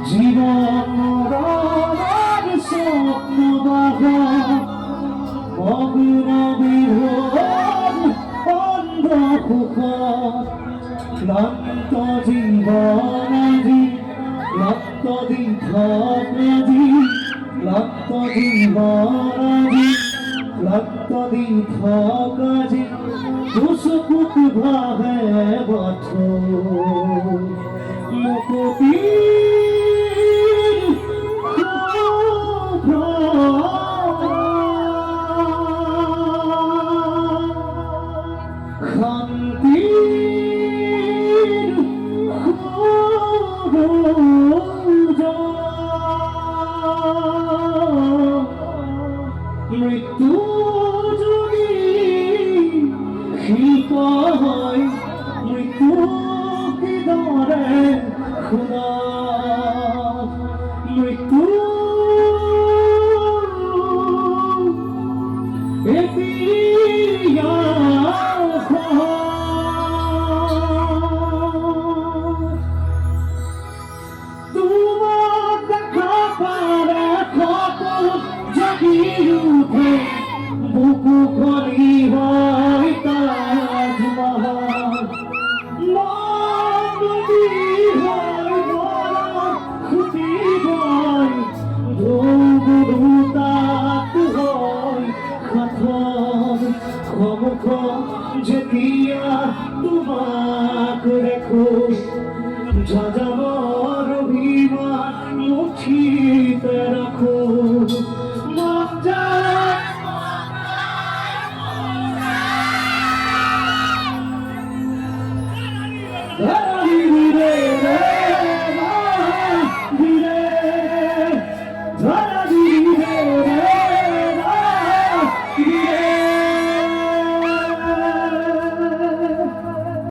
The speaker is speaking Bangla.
জীবন মরণের স্বপ্ন মগ্ন বিহন অন্ধকার ক্লান্ত জীবন আজি ক্লান্ত দিন আজি ক্লান্ত জীবন আজি ক্লান্ত দিন আজি দুসকুত ভাবে বঠ মুকুতির শান্তির মৃত্যু যদি শিল্প হয় মৃত্যু কি দরে খুদা মৃত্যু তোমার দেখা পারে কত জাগিয়ে উঠে বুকু খনি হয় তাজমহল নদী হয় বড় খুঁটি হয় ধূতাত হয় কথন ক্ষমুখ যেতিয়া তোমাক রেখো যাযাবর অভিমান মুঠিতে রাখো